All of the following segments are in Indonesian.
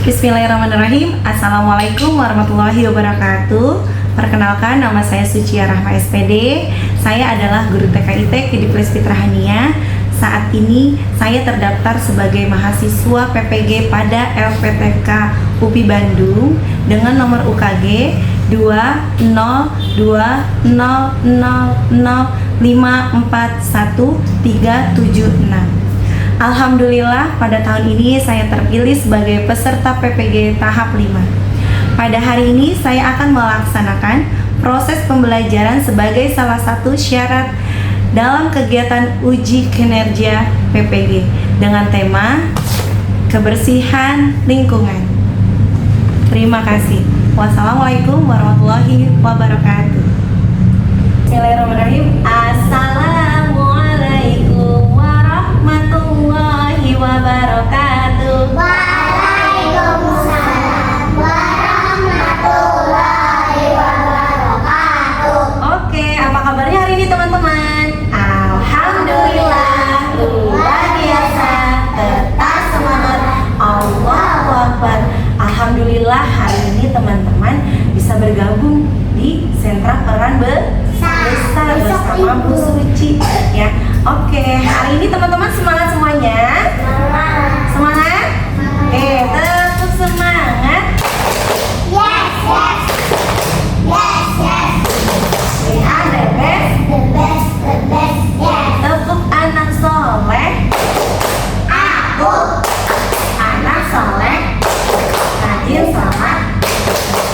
Bismillahirrahmanirrahim. Assalamualaikum warahmatullahi wabarakatuh. Perkenalkan, nama saya Sucia Rahma SPD. Saya adalah guru TK ITEK di Plis Fitrahania. Saat ini saya terdaftar sebagai mahasiswa PPG pada LPTK UPI Bandung dengan nomor UKG 20000541376. Alhamdulillah pada tahun ini saya terpilih sebagai peserta PPG tahap 5. Pada hari ini saya akan melaksanakan proses pembelajaran sebagai salah satu syarat dalam kegiatan uji kinerja PPG dengan tema kebersihan lingkungan. Terima kasih. Wassalamualaikum warahmatullahi wabarakatuh. Bismillahirrahmanirrahim. Assalamualaikum warahmatullahi wabarakatuh. Waalaikumsalam warahmatullahi wabarakatuh. Oke, apa kabarnya hari ini teman-teman? Alhamdulillah, luar biasa, tetap semangat, Allahu Akbar. Alhamdulillah hari ini teman-teman bisa bergabung di sentra peran besar bersama Bu Suci ya. Oke, hari ini teman-teman semangat semuanya? Semangat? Oke, tetap semangat. Yes, yes, yes, yes. We are the best. The best, yes. Tepuk anak soleh. Aku Anak soleh rajin sholat,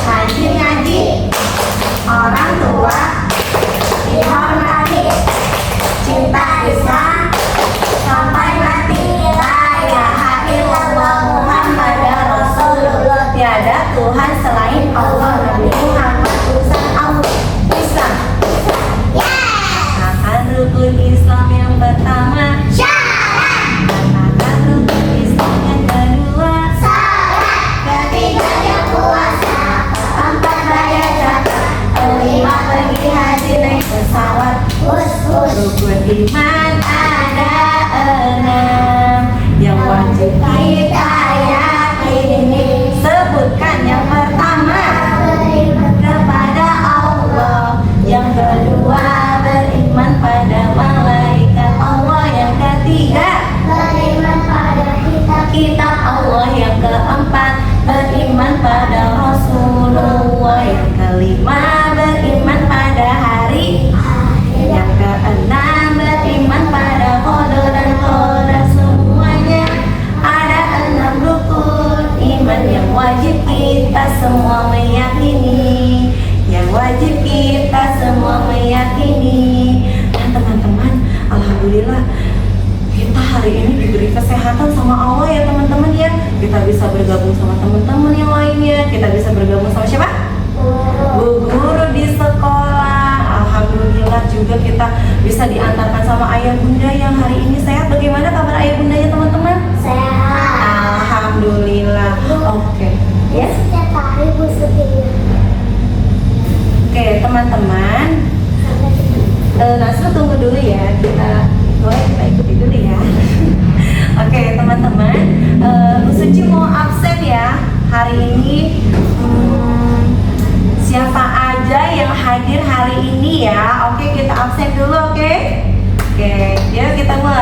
rajin ngaji, orang tua dihormati, cinta Islam sampai mati. La ilaha illallah Muhammadar Rasulullah. Tiada Tuhan selain Allah. Nabi Muhammad utusan Allah. Islam akan rukun Islam yang pertama, syarat, katakan rukun Islam yang kedua, salat, ketiganya puasa, keempat bayar zakat, kelima pergi haji naik pesawat. Rukun iman ada 6 yang wajib kita yakini. Sebutkan yang pertama, beriman kepada Allah. Yang kedua, beriman pada malaikat Allah. Yang ketiga, beriman pada kitab Allah. Yang keempat, beriman pada Rasulullah. Yang kelima, beriman pada hari. Yang keenam, beriman pada qadar dan qadar semuanya. Ada 6 rukun iman yang wajib kita semua meyakini. Yang wajib kita semua meyakini. Dan teman-teman, alhamdulillah kita hari ini diberi kesehatan sama Allah ya teman-teman ya. Kita bisa bergabung sama teman-teman yang lainnya. Kita bisa bergabung sama siapa? Bu guru di sekolah. Alhamdulillah juga kita bisa diantarkan sama ayah bunda yang hari ini sehat. Bagaimana kabar ayah bundanya teman-teman? sehat. Alhamdulillah. Oke. Ya. Setiap hari Bu Suti. Oke teman-teman. Nasru tunggu dulu ya. Kita ikuti dulu ya. Oke teman-teman. Bu Suci mau absen ya hari ini. Siapa aja yang hadir hari ini ya? Oke, kita absen dulu, oke? Oke, ya kita mulai.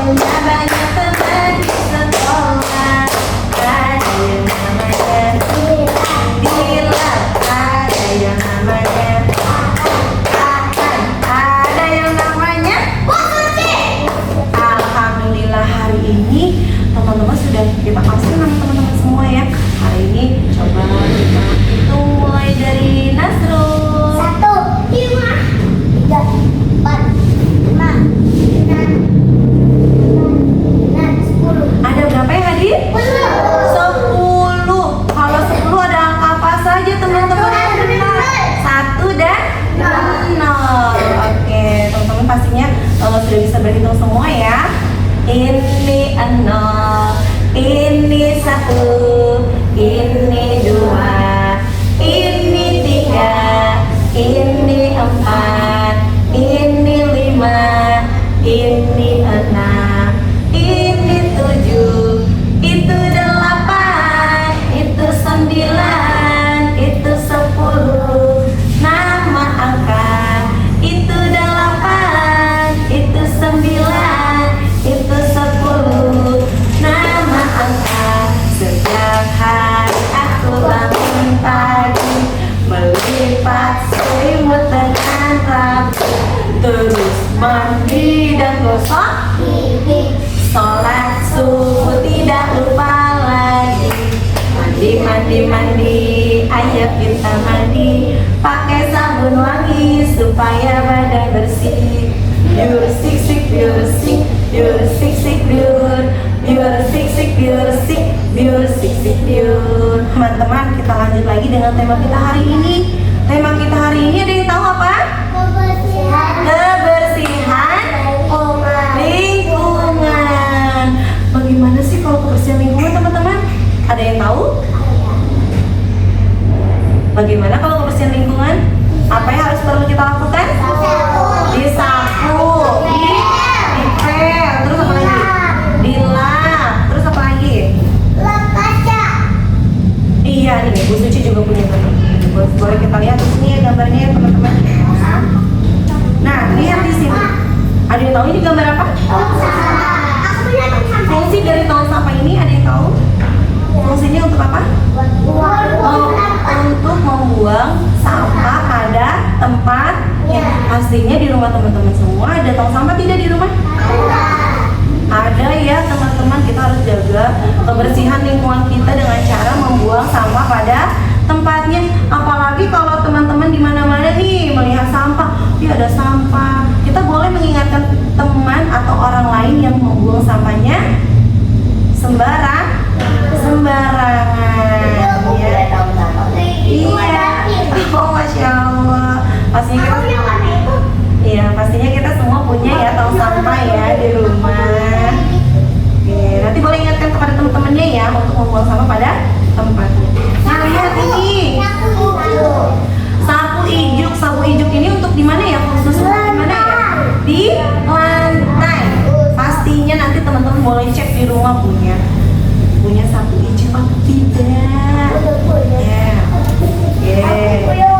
punya banyak teman di sekolah. Ada yang namanya Dila, ada yang namanya Akan, ada yang namanya Alhamdulillah hari ini teman-teman sudah kita kasih nama teman-teman semua ya. Hari ini coba kita hitung mulai dari Nasrul. 1, 5, 3, 4, 5, 6, 10. Ada berapa yang hadir? 10. Kalau 10 ada angka apa saja teman-teman? 1 dan 0. Oke, teman-teman pastinya sudah bisa berhitung semua ya. Ini 0, ini 1, ini 2, ini 3, ini 4, ini 5, ini 6, ini 7, itu 8, itu 9, itu 10. Nama angka itu 8, itu 9, itu 10. Nama angka. Setiap hari aku bangun pagi, melipat selimut dengan rapi, terus mandi dan gosok Gigi. sholat subuh tidak lupa lagi. Mandi, mandi, mandi, ayo kita mandi, pakai sabun wangi supaya badan bersih. Biur sik sik biur sik, biur sik sik biur, biur sik sik biur sik, biur sik sik biur. Teman-teman, kita lanjut lagi dengan tema kita hari ini. Tema kita hari ini ada yang tahu apa? Kebersihan. Kebersihan lingkungan. Bagaimana sih kalau kebersihan lingkungan, teman-teman? Ada yang tahu? Bagaimana kalau kebersihan lingkungan? Apa yang harus perlu kita lakukan? Disapu, dipel, terus apa lagi? Dilap, terus apa lagi? Lap kaca. Iya nih, Bu Suci juga punya teman. Boleh kita lihat di sini ya gambarnya ya teman-teman. Nah, lihat di sini. Ada yang tahu ini gambar apa? Aku punya tong sampah. Fungsi dari tong sampah ini ada yang tahu? Fungsinya untuk apa? Oh, untuk membuang sampah pada tempatnya. Pastinya di rumah teman-teman semua ada tong sampah tidak di rumah? Ada ya teman-teman, kita harus jaga kebersihan lingkungan kita dengan cara membuang sampah pada tempatnya. Apalagi kalau teman-teman di mana-mana nih melihat sampah, ya ada sampah. Kita boleh mengingatkan teman atau orang lain yang membuang sampahnya sembarangan ya. Iya. Oh, Masya Allah. Pastinya Aku kita yang warna itu. iya, pastinya kita semua punya ya tong sampah ya di rumah. Oke, nanti boleh ingatkan kepada teman-temannya ya untuk membuang sampah pada tempatnya. Nah, lihat ini. Sapu ijuk. Sapu ijuk ini untuk di mana ya? Khusus untuk di mana ya? Di lantai. Pastinya nanti teman-teman boleh cek di rumah punya sapu ijuk atau tidak. Ya. Oke.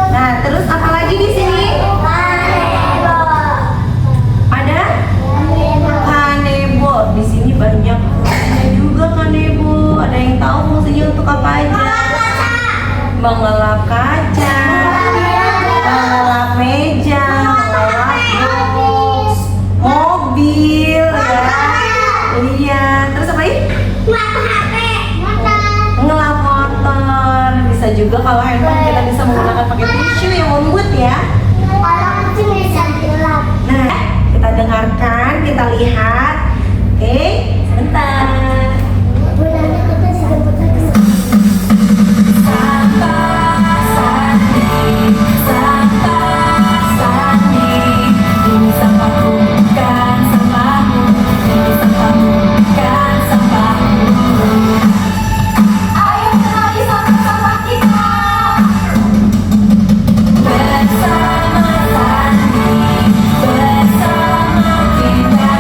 Nah, terus apa lagi di sini? Ada kanebo. Di sini banyak fungsinya juga kanebo. Ada yang tahu fungsinya untuk apa aja? Mengelap kaca, mengelap meja, mengelap box, mobil ya. Iya, terus apa lagi? Ngelap motor. Bisa juga kalau handphone kita bisa menggunakan pakai tisu yang lembut ya. Nah, kita dengarkan, kita lihat. Oke, sebentar. Sampah sandi, sampah sandi. Ini sampahku bukan sampahmu, ini sampahmu bukan sampahmu. Ayo kenali sampah-sampah kita. Bersama Sandi, bersama kita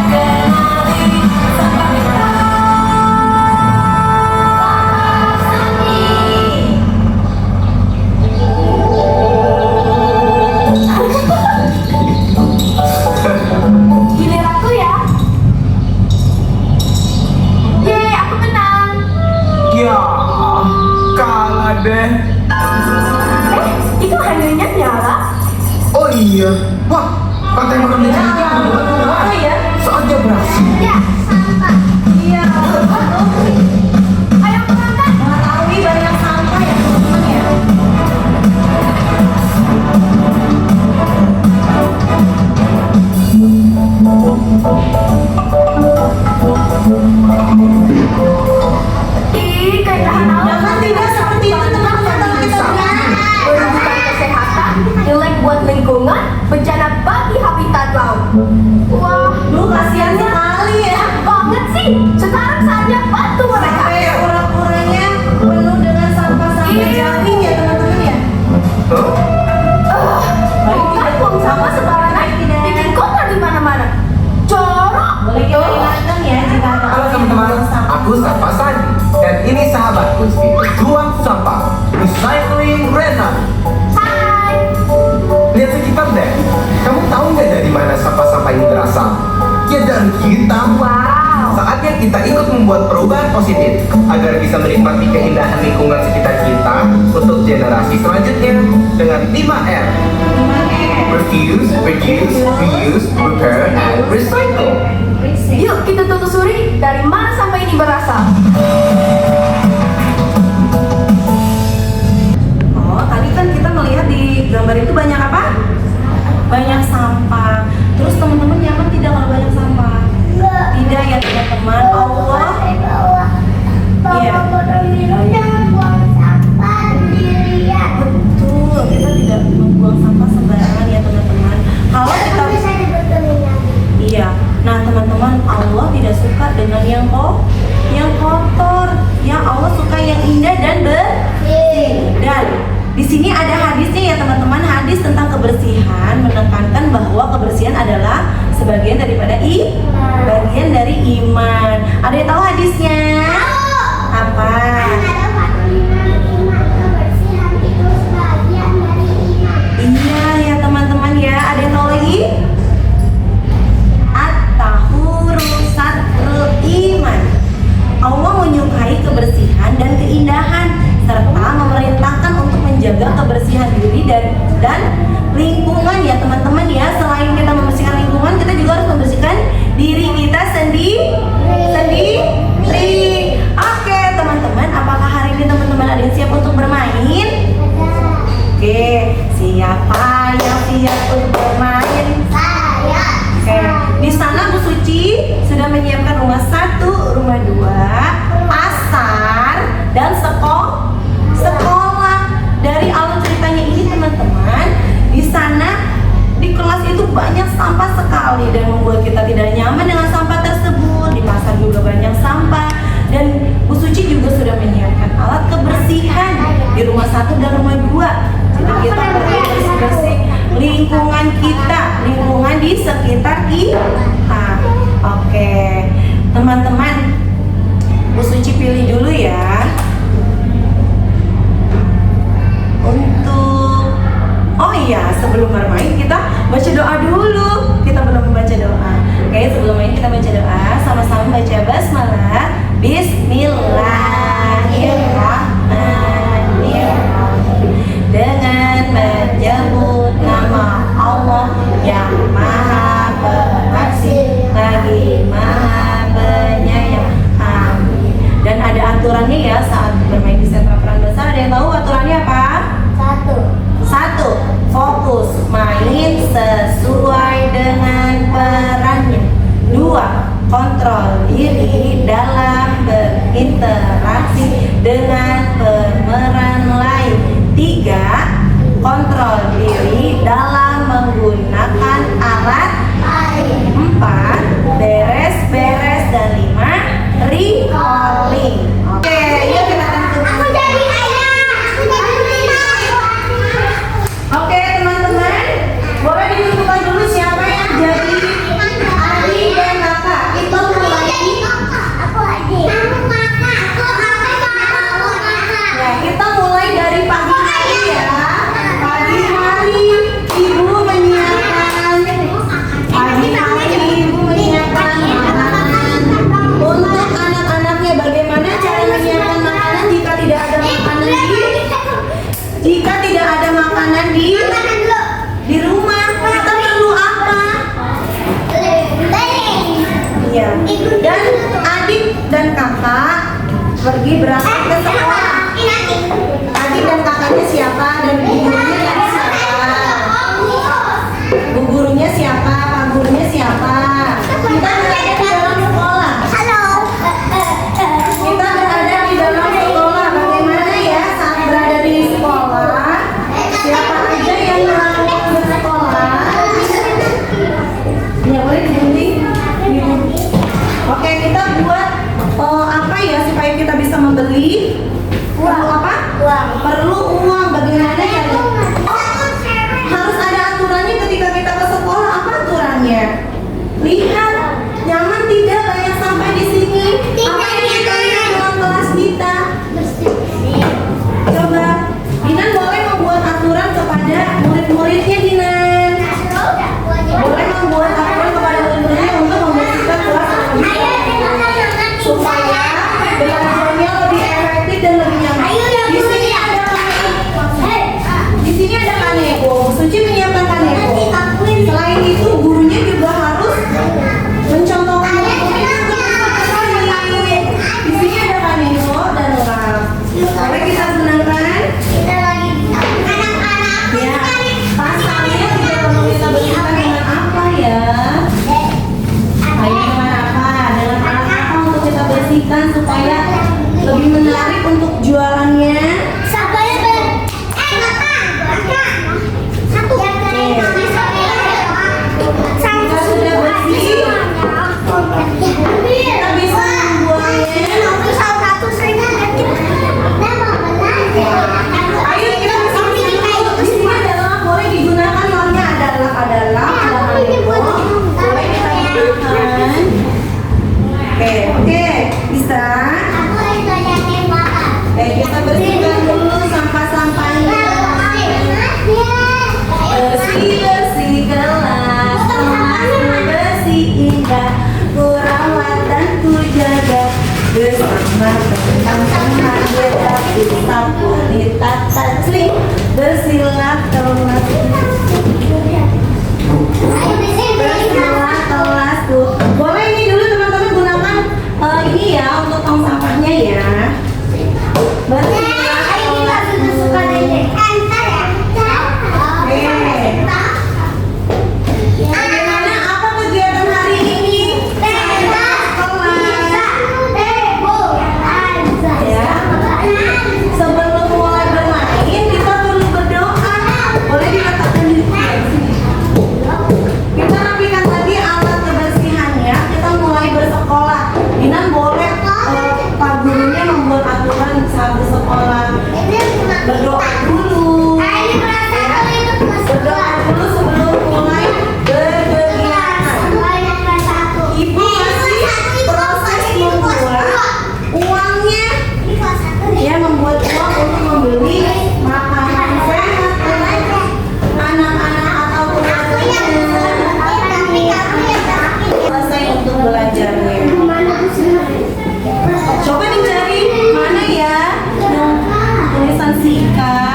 Iya. Wah, pantai makan licin itu Oh ya? saatnya beraksi. Ya, sampah. Iya. Ayo berangkat. Mengetahui banyak sampah ya teman-teman ya. Ih, keindahan alam. Jangan tidak seperti itu teman-teman kalau kita berani. Merugikan kesehatan, jelek buat lingkungan, bencana bagi habitat laut. Wah, Duh, kasihan sekali ya. banget sih. Sekarang saatnya bantu mereka. Sampai pura-puranya penuh dengan sampah-sampah jaring ya teman-teman ya. Bukan buang sampah sembarangan, bikin kotor di mana-mana. Jorok. Boleh kita ingatkan ya jika ada Halo orang yang teman-teman, membuang sampah. aku Safa Sandi dan ini sahabatku di Ruang Sampah Recycling Rena. Hai. Lihat sekitar deh. Kamu tahu nggak dari mana sampah-sampah ini berasal? Ya dari kita. Wow. Saatnya kita ikut membuat perubahan positif agar bisa menikmati keindahan lingkungan sekitar kita untuk generasi selanjutnya dengan 5R. Refuse, reduce, reuse, repair, and recycle. Yuk kita telusuri dari mana sampah ini berasal. Oh, tadi kan kita melihat di gambar itu banyak apa? Banyak sampah. Terus teman-teman nyaman tidak kalau banyak sampah? Tidak ya teman-teman. Allah. Iya. Jangan buang sampah sendirian. Betul, kita tidak membuang sampah sembarangan ya teman-teman. Kalau kita Bisa dibetulin lagi. iya. Nah, teman-teman, Allah tidak suka dengan yang kotor. Ya, Allah suka yang indah dan bersih. Dan di sini ada hadisnya ya teman-teman. Hadis tentang kebersihan menekankan bahwa kebersihan adalah sebagian daripada bagian dari iman. Ada yang tahu hadisnya? Apa? Ada fatwa iman kebersihan itu sebagian dari iman. Iya ya teman-teman ya. Ada yang tahu lagi? At-tahuru satrul iman. Allah menyukai kebersihan dan keindahan serta memerintahkan untuk menjaga kebersihan diri dan lingkungan ya teman-teman ya. Selain kita membersihkan lingkungan, kita juga harus membersihkan diri kita sendiri. Oke teman-teman, apakah hari ini teman-teman ada yang siap untuk bermain? Oke, siapa yang siap untuk bermain? Saya. Oke, di sana Bu Suci sudah menyiapkan rumah 1, rumah 2, pasar, dan sekolah. Dari awal ceritanya ini teman-teman, di sana di kelas itu banyak sampah sekali dan membuat kita tidak nyaman dengan sampah tersebut. Di pasar juga banyak sampah dan Bu Suci juga sudah menyiapkan alat kebersihan di rumah 1 dan rumah 2. Jadi kita perlu bersih-bersih lingkungan kita, lingkungan di sekitar kita. Oke, teman-teman, Bu Suci pilih dulu ya. Untuk oh iya, sebelum bermain kita baca doa dulu. Kita belum membaca doa. Oke, sebelum main kita baca doa. Sama-sama baca basmalah. Bismillahirrahmanirrahim. Dengan menyebut nama Allah yang Maha Pengasih lagi Maha Penyayang. Amin. Dan ada aturannya ya saat bermain di sentra peran besar. Ada yang tahu aturannya apa? 1. Fokus main sesuai dengan perannya. 2. Kontrol diri dalam berinteraksi dengan pemeran lain. 3. Kontrol diri dalam menggunakan alat. 4. Beres-beres. Dan 5. Recalling. Oke, yuk kita tentukan. Aku jadi ayah. Aku jadi ayah. Oke teman-teman, boleh ditentukan dulu siapa yang jadi adik dan kakak. Itu mulai Aku adik. Kamu kakak. Aku Iya. Dan adik dan kakak pergi berangkat ke sekolah. Adik dan kakaknya siapa dan bu gurunya tadi siapa? Bu gurunya siapa? Pak gurunya siapa? Kita berada di dalam sekolah. Kita berada di dalam sekolah. Bagaimana ya saat berada di sekolah? Siapa aja yang melakukan bersekolah? Ya boleh digunting. Oke, kita buat apa ya supaya kita bisa membeli? Perlu apa? Perlu uang. Bagaimana ya? Harus ada aturannya ketika kita ke sekolah. Apa aturannya? Lihat, nyaman tidak banyak sampah di sini. Apa yang kita lihat dalam kelas kita? Coba, Dinan boleh membuat aturan kepada murid-muridnya, Dinan. Boleh membuat aturan kepada murid-muridnya untuk membersihkan kelas supaya belajarnya lebih efektif dan lebih nyaman. Di sini ada di sini ada kanebo. Suci menyiapkan kanebo. Selain itu, gurunya juga harus mencontohkan murid-muridnya untuk sekali. Di sini ada kanebo dan lap. Boleh kita gunakan? Ya, pasalnya juga perlu kita bersihkan dengan apa ya? Ayo dengan apa? Dengan alat apa untuk kita bersihkan supaya lebih menarik untuk jualannya? Kita sudah bersih, kita bisa membuangnya. Ayo kita bisa membuang. Di sini ada lap, boleh digunakan. Lapnya ada lap, ada kanebo. Boleh kita gunakan. Oke, bisa. Kita bersihkan dulu sampah-sampahnya. Bersih kelas, kelas bersih indah, ku rawat dan ku jaga bersama teman-teman tetapi sapu ditata sling, bersihlah kelas, bersihlah kelasku. Boleh ini dulu teman-teman gunakan ini ya untuk tong sampahnya ya. Bersihlah kelasku. Bagaimana apa kegiatan hari ini? Ya. Sebelum mulai bermain kita perlu berdoa. Boleh diletakkan di sini. Kita rapikan tadi alat kebersihannya. Kita mulai bersekolah. Dinan boleh Pak gurunya membuat aturan saat bersekolah. Berdoa dulu. Berdoa dulu sebelum mulai berkegiatan. Ibu masih proses membuat uangnya, ya membuat uang untuk membeli makanan sehat untuk anak-anak atau keluarganya. Selesai untuk belajarnya. Coba dicari mana ya tulisan sika.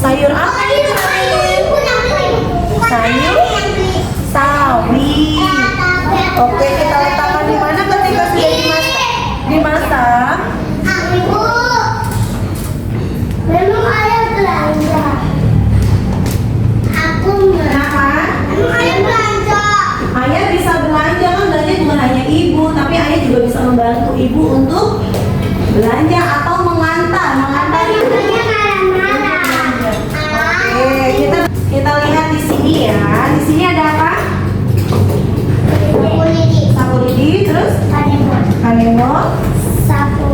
Sayur apa itu namanya? Sayur sawi. Oke, kita letakkan di mana ketika sudah dimasak? Ibu, memang ayah belanja. Aku Kenapa? memang ayah belanja. Ayah bisa belanja, kan belanja bukan hanya ibu, tapi ayah juga bisa membantu ibu untuk belanja atau mengantar Ayahnya marah-marah. Oke, kita lihat di sini ya. Di sini ada apa? Sapu lidi. Sapu lidi, terus Kanebo. kanebo, Sapu.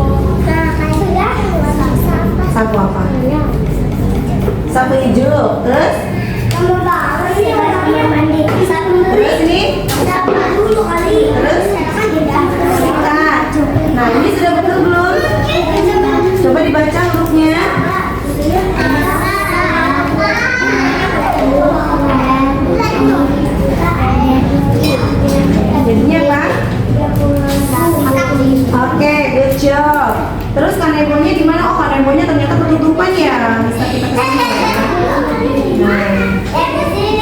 sapu apa? Sapu hijau, terus Kamu tahu sih warnanya mandi. Sapu terus ini sapu dulu kali. Terus? Kan tidak. sikat. Nah, ini sudah betul belum? Coba dibaca hurufnya. Jadinya apa? Oke, good job. Terus kanebonya di mana? Oh, kanebonya ternyata ketutupan ya. Bisa kita kesini ya. Nah,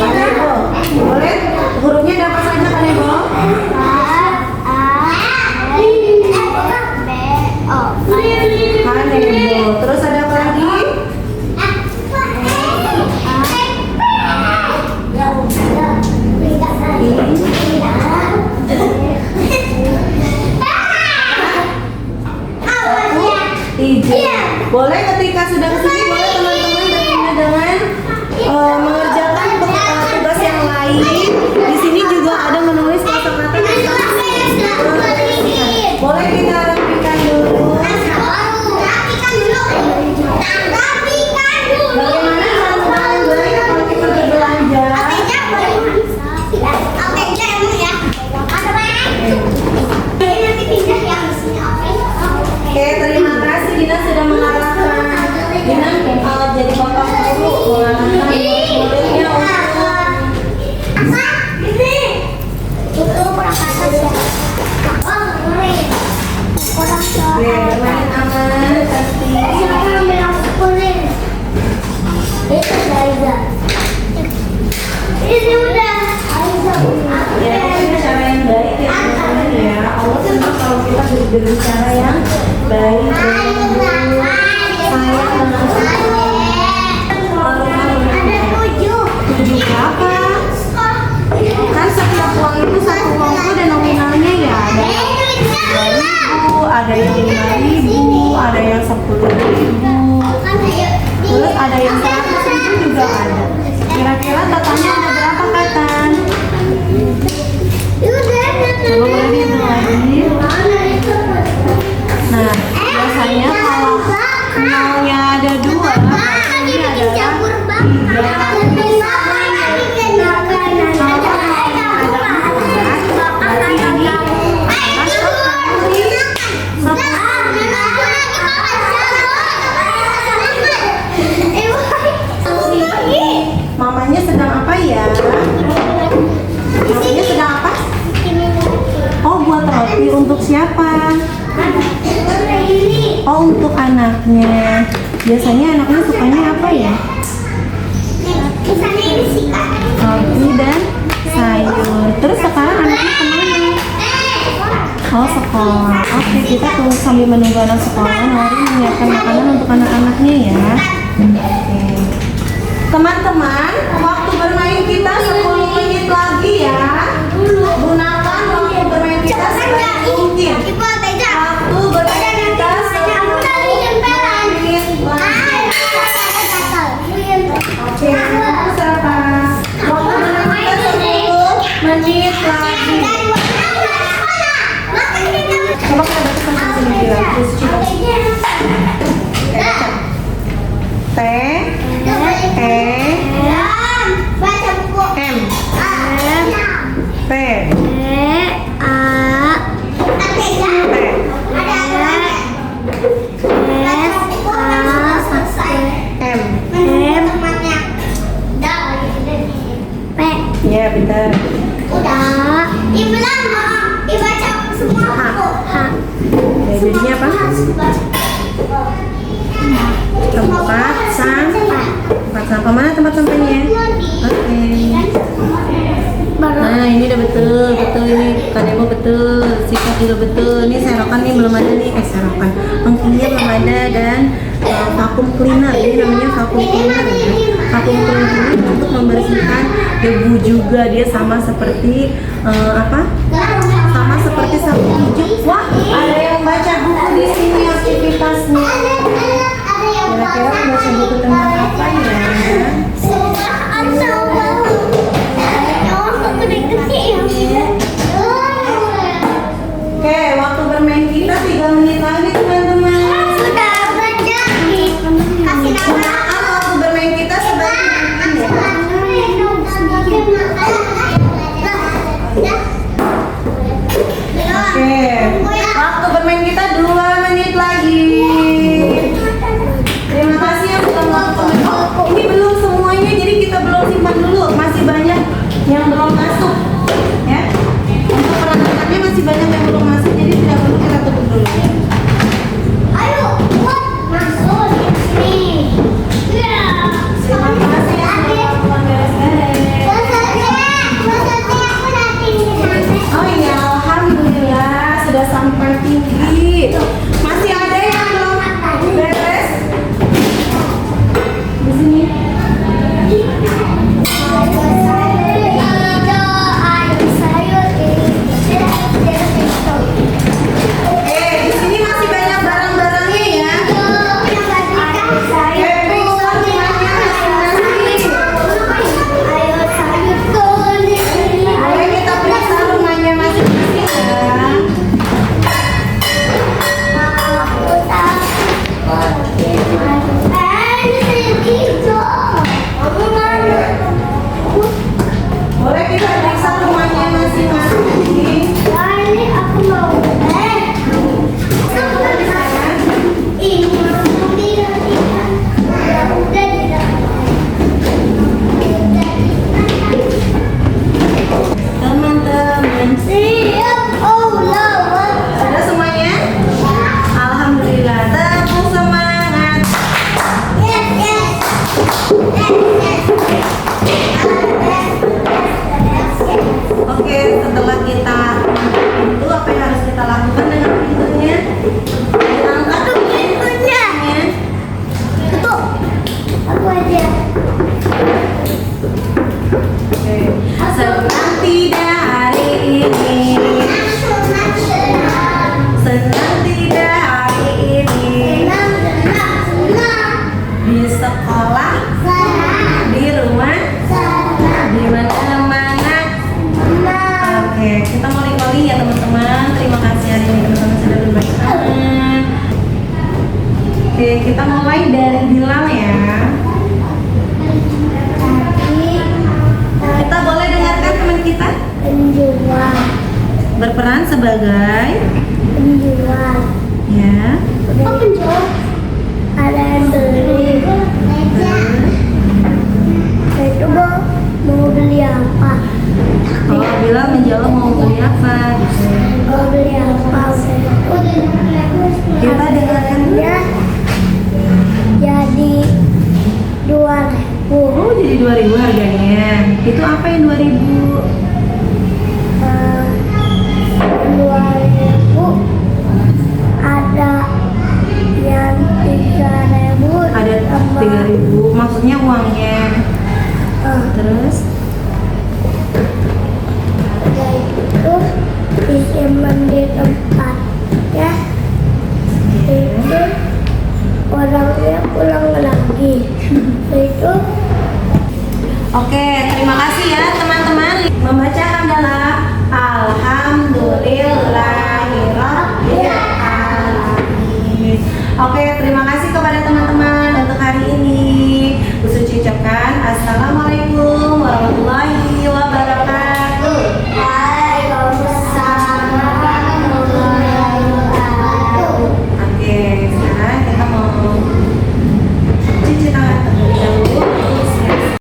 kanebo. Boleh? Hurufnya ada apa saja kanebo? Kanebo. Terus ada apa lagi? Hijau. Boleh ketika sudah kesini, boleh teman-teman bertanya dengan mengerjakan tugas yang lain. Di sini juga ada menulis kosakata. Boleh kita rapikan dulu. Bagaimana teman-teman baik kalau kita berbelanja? Oke, terima kasih Dina sudah mengarahkan. Dina jadi bapak guru mengarahkan modelnya untuk bermain aman, pasti. Ini udah. Ya, itu cara yang baik ya teman-teman ya. Allah senang kalau kita berbicara yang baik, sayang dengan tujuh berapa? Kan setiap uang itu satu uang itu ada nominalnya ya. Ada yang 5.000, ada yang 10.000, terus ada yang 100.000 juga ada. Kira-kira totalnya ada berapa Katan? Coba boleh dihitung lagi. Nah, biasanya kalau nolnya ada 2, ini adalah 3. Mamanya sedang apa ya? Mamanya sedang apa? Oh, buat roti untuk siapa? Oh, untuk anaknya. Biasanya anaknya sukanya apa ya? Roti dan sayur. Terus sekarang anaknya kemana? Oh, sekolah. Oke, kita tunggu sambil menunggu anak sekolah. Nori menyiapkan makanan untuk anak-anaknya ya. Oke. Teman-teman, waktu bermain kita 10 menit lagi ya. Gunakan waktu bermain kita sebaik mungkin. Waktu bermain kita 10 menit lagi. Oke, siapa? Waktu bermain kita 10 menit lagi. Coba kita baca sampai sini bilang. Terus coba. T Ya, bentar. Udah. Dibilang dibaca semua buku. Ya, jadinya apa? Tempat sampah. Tempat sampah. Mana tempat sampahnya? Oke. Nah ini udah betul ini Kanebo betul, Sikat juga betul. Ini serokan nih belum ada nih, serokan pengkinya belum ada dan vakum cleaner. Ini namanya vakum cleaner ya. Vakum cleaner ini untuk membersihkan debu juga, dia sama seperti sama seperti sapu hijau. Wah, ada yang baca buku di sini aktivitasnya. Kira-kira baca buku tentang apa ya? Oke, waktu bermain kita 3 menit lagi teman-teman. Sudah berjadi. Kasih nama. Waktu bermain kita sebaik mungkin ya. Oke, waktu bermain kita 2 menit lagi. Terima kasih yang sudah melakukan. Oh, ini belum semuanya, jadi kita belum simpan dulu. Masih banyak yang belum masuk, ya. Untuk peralatannya masih banyak yang belum masuk, jadi tidak perlu kita tutup dulu. Ya. Ayo, buat masuk sini. Ya. Terima kasih yang sudah melakukan beres-beres. Oh iya, alhamdulillah sudah sampai tinggi. Masih ada yang belum beres? Di sini. Di sini masih banyak barang-barangnya ya. Periksa rumahnya masing-masing. Boleh kita periksa rumahnya masing-masing ya. Boleh kita periksa rumahnya masing-masing. Teman-teman, sudah semuanya? Alhamdulillah, tepuk semangat. Oke, setelah kita itu apa yang harus kita lakukan dengan pintunya? Diangkat pintunya. Oke. Senang tidak hari ini? Senang tidak hari ini? Di sekolah, di rumah, di mana-mana. Oke, kita mau recalling ya teman-teman. Terima kasih hari ini teman-teman sudah berbagi. Oke, kita mulai dari Bilal ya. Kita boleh dengarkan teman kita berperan sebagai ya. Ada yang beli. Itu mau beli apa? Kalau Bilal menjawab mau beli apa? Mau beli apa? Kita dengarkan dulu. Ya, jadi 2.000. Oh, jadi 2.000 harganya. Itu apa yang 2.000? 2.000 ada yang 3.000. Ada 3.000. Maksudnya uangnya. Terus Itu disimpan di tempat ya. Itu orangnya pulang lagi. Itu oke, terima kasih ya teman-teman. Membaca hamdalah. Alhamdulillahirabbil alamin. Oke, terima kasih kepada teman-teman untuk hari ini. Ucapkan assalamualaikum